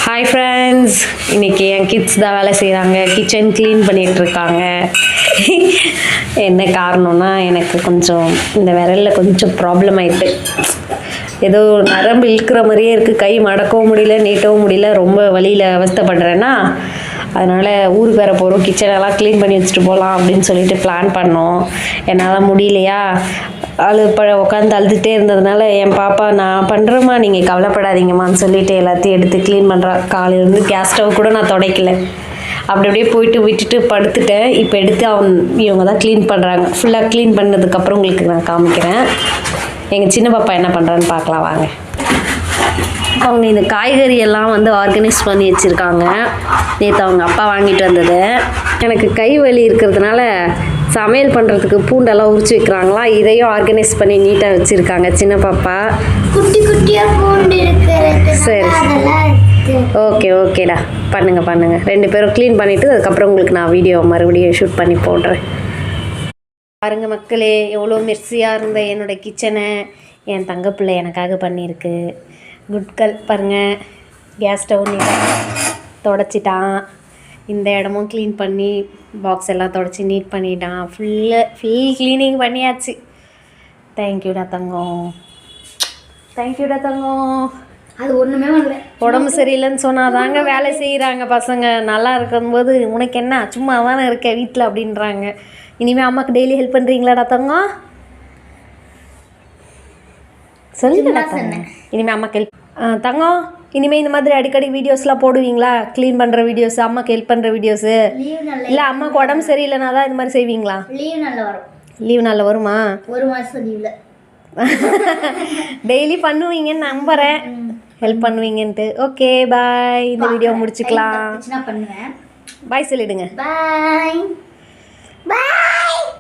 Hi friends, இன்றைக்கி என் kids தான் வேலை செய்கிறாங்க. கிச்சன் க்ளீன் பண்ணிகிட்ருக்காங்க. என்ன காரணம்னா, எனக்கு கொஞ்சம் இந்த விரலில் கொஞ்சம் ப்ராப்ளம் ஆகிட்டு, ஏதோ நரம்பு இழுக்கிற மாதிரியே இருக்குது. கை மடக்கவும் முடியல, நீட்டவும் முடியல. ரொம்ப வலியில் அவஸ்தைப்படுறேன்னா, அதனால் ஊருக்கு வேறு போகிறோம். கிச்சனெல்லாம் க்ளீன் பண்ணி வச்சுட்டு போகலாம் அப்படின்னு சொல்லிட்டு பிளான் பண்ணோம். என்னால் முடியலையா, உட்காந்து அழுதுகிட்டே இருந்ததுனால என் பாப்பா, நான் பண்ணுறேம்மா, நீங்கள் கவலைப்படாதீங்கம்மான்னு சொல்லிட்டு எல்லாத்தையும் எடுத்து க்ளீன் பண்ணுறா. காலையிலேருந்து கேஸ் ஸ்டவ் கூட நான் துடைக்கல. அப்படியே போயிட்டு விட்டுட்டு படுத்துட்டேன். இப்போ எடுத்து இவங்க தான் க்ளீன் பண்ணுறாங்க. ஃபுல்லாக க்ளீன் பண்ணதுக்கப்புறம் உங்களுக்கு நான் காமிக்கிறேன். எங்கள் சின்ன பாப்பா என்ன பண்ணுறான்னு பார்க்கலாம் வாங்க. அவங்க இந்த காய்கறி எல்லாம் ஆர்கனைஸ் பண்ணி வச்சுருக்காங்க. நேற்று அவங்க அப்பா வாங்கிட்டு வந்தது. எனக்கு கை வலி இருக்கிறதுனால சமையல் பண்ணுறதுக்கு பூண்டெல்லாம் உரிச்சு வைக்கிறாங்களா, இதையும் ஆர்கனைஸ் பண்ணி நீட்டாக வச்சுருக்காங்க சின்ன பாப்பா. குட்டி குட்டியாக பூண்டு இருக்கிறது. சரி, ஓகேடா, பண்ணுங்கள். 2 பேரும் க்ளீன் பண்ணிவிட்டு அதுக்கப்புறம் உங்களுக்கு நான் வீடியோ மறுபடியும் ஷூட் பண்ணி போடுறேன். பாருங்க மக்களே, எவ்வளோ மெர்சியாக இருந்த என்னோடய கிச்சனை என் தங்க பிள்ளை எனக்காக பண்ணியிருக்கு. குட்கல் பாருங்கள். கேஸ் ஸ்டவ் நீட்டாக தொடச்சிட்டான். இந்த இடமும் க்ளீன் பண்ணி பாக்ஸ் எல்லாம் தொடச்சி நீட் பண்ணிட்டான். ஃபுல் க்ளீனிங் பண்ணியாச்சு. தேங்க்யூடா தங்கம். அது ஒன்றுமே வரல. உடம்பு சரியில்லைன்னு சொன்னாதாங்க வேலை செய்கிறாங்க பசங்க. நல்லா இருக்கும்போது உனக்கு என்ன, சும்மா தானே இருக்க வீட்டில் அப்படின்றாங்க. இனிமேல் அம்மாவுக்கு டெய்லி ஹெல்ப் பண்ணுறீங்களாடா தங்கம்? சொல்லுங்கடா தங்கம். இனிமேல் அம்மாக்கு ஹெல்ப் தங்கம், இனிமேல் இந்த மாதிரி அடிக்கடி வீடியோஸ்லாம் போடுவீங்களா? க்ளீன் பண்ணுற வீடியோஸ், அம்மாக்கு ஹெல்ப் பண்ணுற வீடியோஸு. இல்லை அம்மாவுக்கு உடம்பு சரியில்லைனா தான் இந்த மாதிரி செய்வீங்களா? லீவ் நல்லா வருமா? 1 மாதம் லீவில் டெய்லி பண்ணுவீங்கன்னு நம்புகிறேன். ஹெல்ப் பண்ணுவீங்கன்ட்டு. Okay bye. இந்த வீடியோ முடிச்சுக்கலாம். பண்ணுவேன். பாய் சொல்லிடுங்க. பாய்.